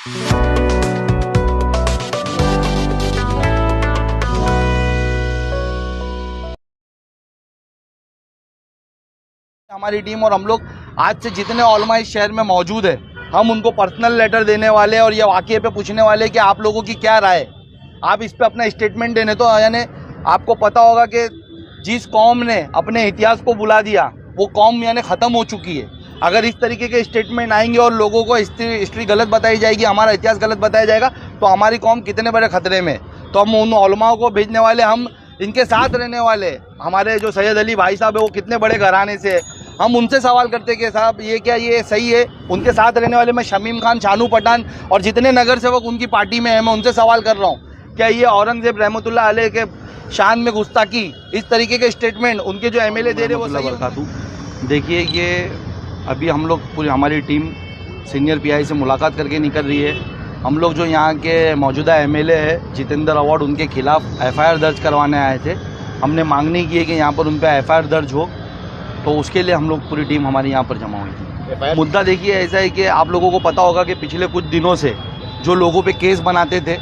हमारी टीम और हम लोग आज से जितने उलमा इस शहर में मौजूद है, हम उनको पर्सनल लेटर देने वाले और ये वाक़ये पे पूछने वाले कि आप लोगों की क्या राय है, आप इस पे अपना स्टेटमेंट देने। तो यानी आपको पता होगा कि जिस कौम ने अपने इतिहास को बुला दिया वो कौम यानी ख़त्म हो चुकी है। अगर इस तरीके के स्टेटमेंट आएंगे और लोगों को हिस्ट्री गलत बताई जाएगी, हमारा इतिहास गलत बताया जाएगा, तो हमारी कौम कितने बड़े ख़तरे में। तो हम उन उलमाओं को भेजने वाले, हम इनके साथ रहने वाले, हमारे जो सैयद अली भाई साहब है वो कितने बड़े घराने से, हम उनसे सवाल करते कि साहब ये क्या ये सही है। उनके साथ रहने वाले मैं शमीम खान, शानू पठान और जितने नगर सेवक उनकी पार्टी में है, मैं उनसे सवाल कर रहा हूँ, क्या ये औरंगजेब रहमतुल्लाह अलैह के शान में गुस्ताखी, इस तरीके के स्टेटमेंट उनके जो एमएलए दे रहे वो सही है? देखिए, ये अभी हम लोग पूरी हमारी टीम सीनियर पीआई से मुलाकात करके निकल रही है। हम लोग जो यहाँ के मौजूदा एमएलए है जितेंद्र अवार्ड, उनके खिलाफ एफआईआर दर्ज करवाने आए थे। हमने मांगनी की है कि यहाँ पर उन पर एफआईआर दर्ज हो, तो उसके लिए हम लोग पूरी टीम हमारी यहाँ पर जमा हुई थी। मुद्दा देखिए ऐसा है कि आप लोगों को पता होगा कि पिछले कुछ दिनों से जो लोगों पे केस बनाते थे,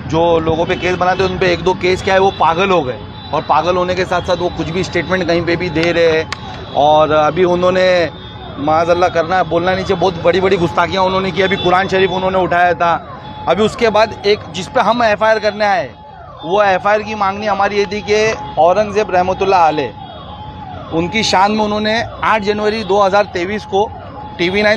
उन पे एक दो केस क्या है वो पागल हो गए, और पागल होने के साथ साथ वो कुछ भी स्टेटमेंट कहीं पे भी दे रहे हैं। और अभी उन्होंने माज़अल्लाह करना बोलना नहीं चाहिए, बहुत बड़ी बड़ी गुस्ताखियाँ उन्होंने की। अभी कुरान शरीफ उन्होंने उठाया था। अभी उसके बाद एक जिस पे हम एफआईआर करने आए, वो एफआईआर की मांगनी हमारी ये थी कि औरंगजेब रहमतुल्लाह अलैह उनकी शान में उन्होंने 8 जनवरी 2023 को TV9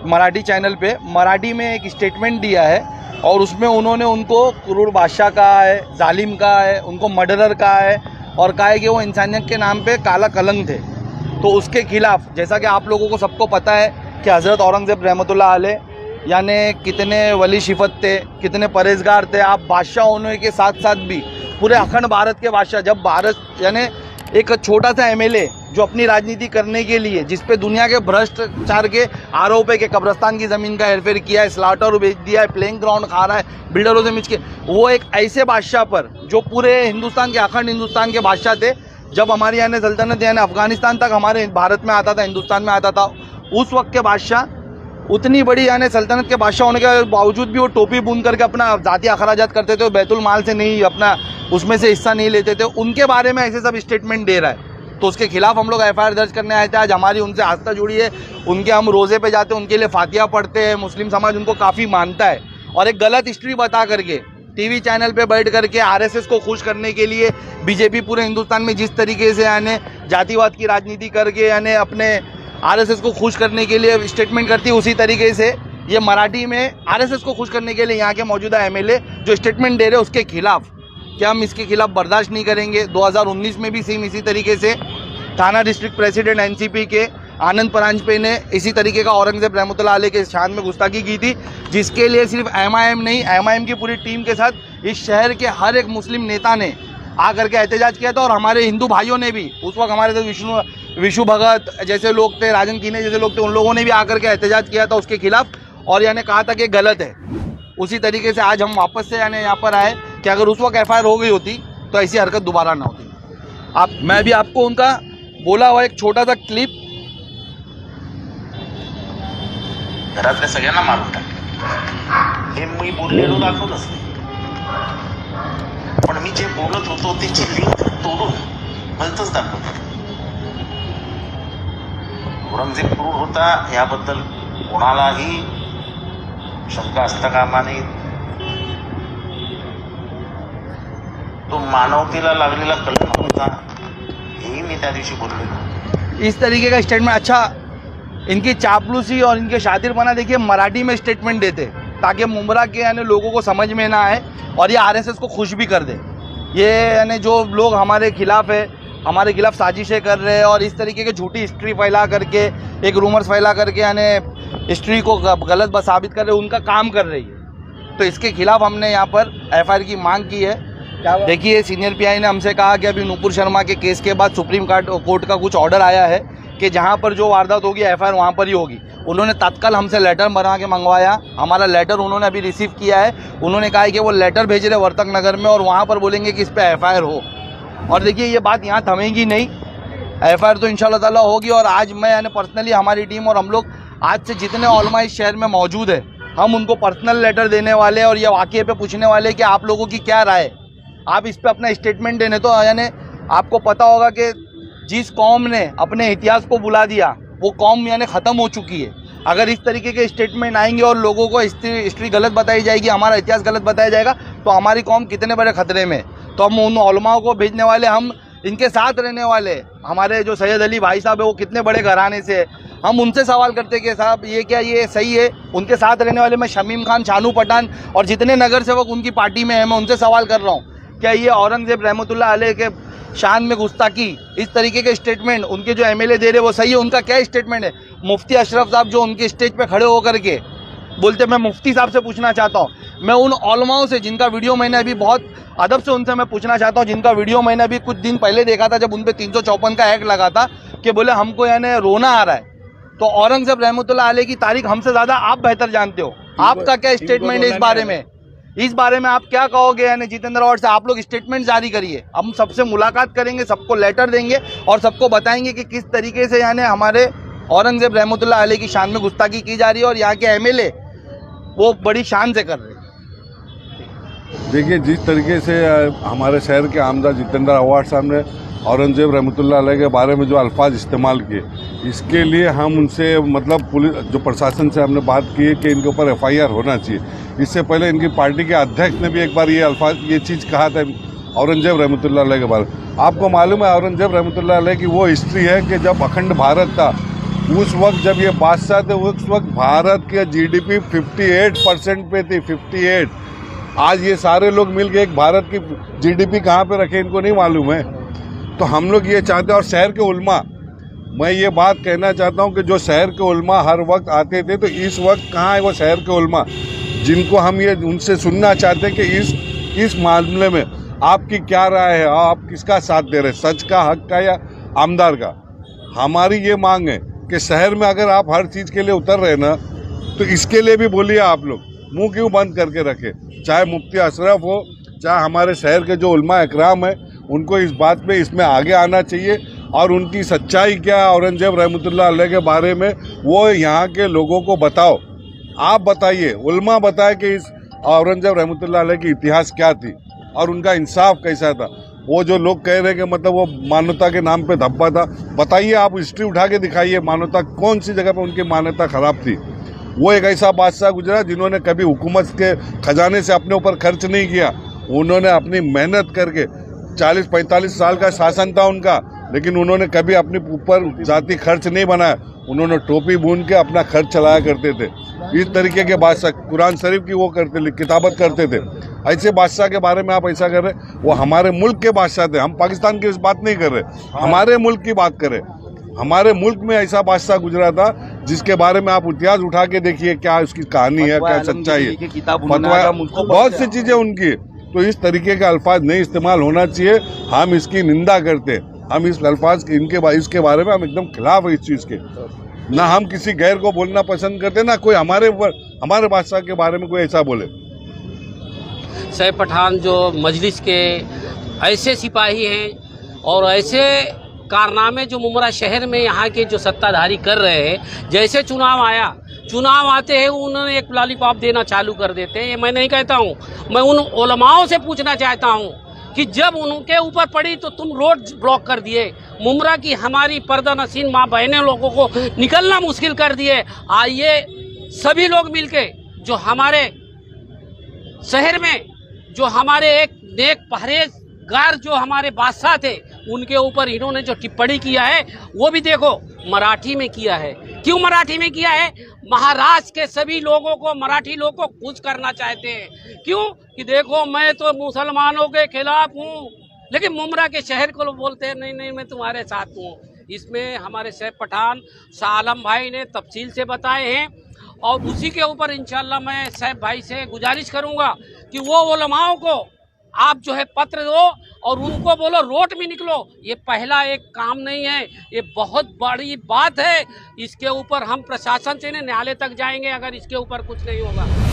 मराठी चैनल पे मराठी में एक स्टेटमेंट दिया है, और उसमें उन्होंने उनको क्रूर बादशाह कहा है, जालिम कहा है, उनको मर्डरर कहा है, और कहा है कि वो इंसानियत के नाम पे काला कलंक थे। तो उसके खिलाफ, जैसा कि आप लोगों को सबको पता है कि हज़रत औरंगजेब रहमतुल्लाह अलैह यानी कितने वली शिफत थे, कितने परहेजगार थे। आप बादशाह होने के साथ साथ भी पूरे अखंड भारत के बादशाह, जब भारत यानी एक छोटा सा एमएलए जो अपनी राजनीति करने के लिए, जिस पे दुनिया के भ्रष्टाचार के आरोप है कि कब्रस्तान की ज़मीन का हेरफेर किया है, स्लाटर बेच दिया है, प्लेइंग ग्राउंड खा रहा है बिल्डरों से मिच के, वो एक ऐसे बादशाह पर जो पूरे हिंदुस्तान के, अखंड हिंदुस्तान के बादशाह थे। जब हमारी यानी सल्तनत यानी अफगानिस्तान तक हमारे भारत में आता था, हिंदुस्तान में आता था, उस वक्त के बादशाह उतनी बड़ी यानी सल्तनत के बादशाह होने के बावजूद भी वो टोपी बुन करके अपना ज़ाती अखराजात करते थे, बैतुल माल से नहीं, अपना उसमें से हिस्सा नहीं लेते थे। उनके बारे में ऐसे सब स्टेटमेंट दे रहा है, तो उसके खिलाफ हम लोग एफआईआर दर्ज करने आए थे। आज हमारी उनसे आस्था जुड़ी है, उनके हम रोज़े पे जाते हैं, उनके लिए फातिहा पढ़ते हैं, मुस्लिम समाज उनको काफ़ी मानता है। और एक गलत हिस्ट्री बता करके टीवी चैनल पे बैठ करके आरएसएस को खुश करने के लिए बीजेपी पूरे हिंदुस्तान में जिस तरीके से यानी जातिवाद की राजनीति करके यानी अपने आरएसएस को खुश करने के लिए स्टेटमेंट करती है, उसी तरीके से ये मराठी में आरएसएस को खुश करने के लिए यहाँ के मौजूदा एमएलए जो स्टेटमेंट दे रहे हैं, उसके खिलाफ क्या हम इसके खिलाफ बर्दाश्त नहीं करेंगे। 2019 में भी सेम इसी तरीके से थाना डिस्ट्रिक्ट प्रेसिडेंट एनसीपी के आनंद परांजपे ने इसी तरीके का औरंगजेब रहमतुल्लाह अलैह के शान में गुस्ताखी की थी, जिसके लिए सिर्फ एमआईएम नहीं, एमआईएम की पूरी टीम के साथ इस शहर के हर एक मुस्लिम नेता ने आकर के एहतजाज किया था। और हमारे हिंदू भाइयों ने भी, उस वक्त हमारे साथ विशु भगत जैसे लोग थे, राजन कीने जैसे लोग थे, उन लोगों ने भी आकर के एहतजाज किया था उसके खिलाफ, और यानी कहा था कि गलत है। उसी तरीके से आज हम वापस से यानी यहाँ पर आए कि अगर उस वक्त एफआईआर हो गई होती तो ऐसी हरकत दोबारा ना होती। मैं भी आपको उनका बोला हुआ एक छोटा सा क्लिप, घरातल्या सगळ्यांना मारून टाकले, हे मी बोललेलो दाखवलंच नाही, पण मी जे बोलत होतो त्याची लिंक तोडून भलतंच दाखवलं। औरंगजेब क्रूर होता याबद्दल कोणालाही शंका असता कामा नये। तो मानवतेला लागलेला कलंक होता, हेही मी त्या दिवशी बोललेलो। इस तरीके का स्टेटमेंट, अच्छा इनकी चापलूसी और इनके शातिरपना देखिए मराठी में स्टेटमेंट देते ताकि मुमरा के यानी लोगों को समझ में ना आए और ये आरएसएस को खुश भी कर दे। ये यानी जो लोग हमारे खिलाफ है, हमारे खिलाफ साजिशें कर रहे हैं और इस तरीके की झूठी हिस्ट्री फैला करके, एक रूमर्स फैला करके यानी हिस्ट्री को गलत साबित कर रहे, उनका काम कर रही है। तो इसके खिलाफ हमने यहाँ पर एफआईआर की मांग की है। देखिए सीनियर पीआई ने हमसे कहा कि अभी नूपुर शर्मा के केस के बाद सुप्रीम कोर्ट का कुछ ऑर्डर आया है कि जहाँ पर जो वारदात होगी एफआईआर वहाँ पर ही होगी। उन्होंने तत्काल हमसे लेटर बना के मंगवाया, हमारा लेटर उन्होंने अभी रिसीव किया है। उन्होंने कहा है कि वो लेटर भेज रहे वर्तक नगर में और वहाँ पर बोलेंगे कि इस पर एफआईआर हो। और देखिए ये बात यहाँ थमेगी नहीं, एफआईआर तो इंशाल्लाह ताला होगी। और आज मैं यानी पर्सनली हमारी टीम और हम लोग आज से जितने उलमा इस शहर में मौजूद है, हम उनको पर्सनल लेटर देने वाले और ये वाक़े पे पूछने वाले कि आप लोगों की क्या राय है। आप इस पे अपना स्टेटमेंट देने तो यानी आपको पता होगा कि जिस कौम ने अपने इतिहास को बुला दिया वो कौम यानी ख़त्म हो चुकी है। अगर इस तरीके के स्टेटमेंट आएंगे और लोगों को हिस्ट्री गलत बताई जाएगी, हमारा इतिहास गलत बताया जाएगा, तो हमारी कौम कितने बड़े ख़तरे में। तो हम उन उलमाओं को भेजने वाले, हम इनके साथ रहने वाले, हमारे जो सैयद अली भाई साहब है वो कितने बड़े घराने से है, हम उनसे सवाल करते कि साहब ये क्या ये सही है। उनके साथ रहने वाले मैं शमीम खान, शानू पठान और जितने नगर सेवक उनकी पार्टी में है, मैं उनसे सवाल कर रहा हूँ, क्या ये औरंगजेब रहमतुल्लाह अलैह के शान में गुस्ताखी इस तरीके के स्टेटमेंट उनके जो एमएलए दे रहे वो सही है? उनका क्या स्टेटमेंट है? मुफ्ती अशरफ साहब जो उनके स्टेज पे खड़े होकर के बोलते, मैं मुफ्ती साहब से पूछना चाहता हूँ, मैं उन उलमाओं से जिनका वीडियो मैंने अभी बहुत अदब से उनसे मैं पूछना चाहता हूँ, जिनका वीडियो मैंने अभी कुछ दिन पहले देखा था जब उन पर 354 का एक्ट लगा था, कि बोले हमको यानी रोना आ रहा है। तो औरंगजेब रहमतुल्लाह अलैह की तारीख हमसे ज़्यादा आप बेहतर जानते हो, आपका क्या स्टेटमेंट है इस बारे में? इस बारे में आप क्या कहोगे? यानी जितेंद्र अवार्ड से आप लोग स्टेटमेंट जारी करिए, हम सबसे मुलाकात करेंगे, सबको लेटर देंगे और सबको बताएंगे कि किस तरीके से यानी हमारे औरंगजेब रहमतुल्लाह अलैह की शान में गुस्ताखी की जा रही है और यहाँ के एमएलए वो बड़ी शान से कर रहे हैं। देखिए, जिस तरीके से हमारे शहर के आमदा जितेंद्र अवार्ड साहब ने औरंगजेब रहमतुल्लाह अलैह के बारे में जो अल्फाज इस्तेमाल किए, इसके लिए हम उनसे मतलब पुलिस जो प्रशासन से हमने बात की है कि इनके ऊपर FIR होना चाहिए। इससे पहले इनकी पार्टी के अध्यक्ष ने भी एक बार ये चीज़ कहा था औरंगजेब रहमतुल्लाह अलैह के बारे में। आपको मालूम है औरंगजेब रहमतुल्लाह अलैह की वो हिस्ट्री है कि जब अखंड भारत था, उस वक्त जब ये बादशाह थे, उस वक्त भारत की GDP 58% पे थी, 58। आज ये सारे लोग मिलकर एक भारत की GDP कहाँ पे रखे इनको नहीं मालूम है। तो हम लोग ये चाहते हैं, और शहर के उलमा, मैं ये बात कहना चाहता हूँ कि जो शहर के उलमा हर वक्त आते थे, तो इस वक्त कहाँ है वो शहर के उलमा जिनको हम ये उनसे सुनना चाहते हैं कि इस मामले में आपकी क्या राय है, आप किसका साथ दे रहे हैं, सच का, हक का या आमदार का। हमारी ये मांग है कि शहर में अगर आप हर चीज़ के लिए उतर रहे ना, तो इसके लिए भी बोलिए। आप लोग मुंह क्यों बंद करके रखे? चाहे मुफ्ती अशरफ हो, चाहे हमारे शहर के जो उलमा इकराम है, उनको इस बात पे इसमें आगे आना चाहिए और उनकी सच्चाई क्या है औरंगजेब रहमतुल्लाह अलैह के बारे में वो यहाँ के लोगों को बताओ। आप बताइए, उलमा बताए कि इस औरंगजेब रहमतुल्लाह अलैह की इतिहास क्या थी और उनका इंसाफ कैसा था। वो जो लोग कह रहे हैं कि मतलब वो मानवता के नाम पे धब्बा था, बताइए, आप हिस्ट्री उठा के दिखाइए, मानवता कौन सी जगह पे उनकी मान्यता खराब थी। वो एक ऐसा बादशाह गुजरा जिन्होंने कभी हुकूमत के खजाने से अपने ऊपर खर्च नहीं किया। उन्होंने अपनी मेहनत करके 40-45 साल का शासन था उनका, लेकिन उन्होंने कभी अपने ऊपर जाती खर्च नहीं बनाया। उन्होंने टोपी बुन के अपना खर्च चलाया करते थे। इस तरीके के बादशाह कुरान शरीफ की वो करते, किताबत करते थे। ऐसे बादशाह के बारे में आप ऐसा कर रहे, वो हमारे मुल्क के बादशाह थे। हम पाकिस्तान की इस बात नहीं कर रहे, हमारे मुल्क की बात करें। हमारे मुल्क में ऐसा बादशाह गुजरा था जिसके बारे में आप इतिहास उठा के देखिए, क्या उसकी कहानी है, क्या सच्चाई है, फतवा, बहुत सी चीजें उनकी। तो इस तरीके का अल्फाज नहीं इस्तेमाल होना चाहिए। हम इसकी निंदा करते, हम इस अल्फाज इसके बारे में हम एकदम खिलाफ है इस चीज़ के। ना हम किसी गैर को बोलना पसंद करते, ना कोई हमारे बादशाह के बारे में कोई ऐसा बोले। सैफ पठान जो मजलिस के ऐसे सिपाही हैं और ऐसे कारनामे जो मुमरा शहर में यहाँ के जो सत्ताधारी कर रहे हैं, जैसे चुनाव आते हैं उन्होंने एक लॉलीपॉप देना चालू कर देते हैं। ये मैं नहीं कहता हूँ, मैं उन उलमाओं से पूछना चाहता हूँ कि जब उनके ऊपर पड़ी तो तुम रोड ब्लॉक कर दिए, मुमरा की हमारी पर्दा नसीन माँ बहनें लोगों को निकलना मुश्किल कर दिए। आइए सभी लोग मिलके, जो हमारे शहर में जो हमारे एक नेक परहेजगार जो हमारे बादशाह थे, उनके ऊपर इन्होंने जो टिप्पणी किया है वो भी देखो मराठी में किया है। क्यों मराठी में किया है? महाराष्ट्र के सभी लोगों को, मराठी लोगों को खुश करना चाहते हैं। क्यों? कि देखो मैं तो मुसलमानों के खिलाफ हूँ, लेकिन मुमरा के शहर को बोलते हैं नहीं नहीं मैं तुम्हारे साथ हूँ। इसमें हमारे सैफ पठान शाह आलम भाई ने तफसील से बताए हैं और उसी के ऊपर इंशाल्लाह मैं सैफ भाई से गुजारिश करूँगा कि वो उलमाओं को आप जो है पत्र दो और उनको बोलो रोड में निकलो। ये पहला एक काम नहीं है, ये बहुत बड़ी बात है। इसके ऊपर हम प्रशासन से न्यायालय तक जाएंगे अगर इसके ऊपर कुछ नहीं होगा।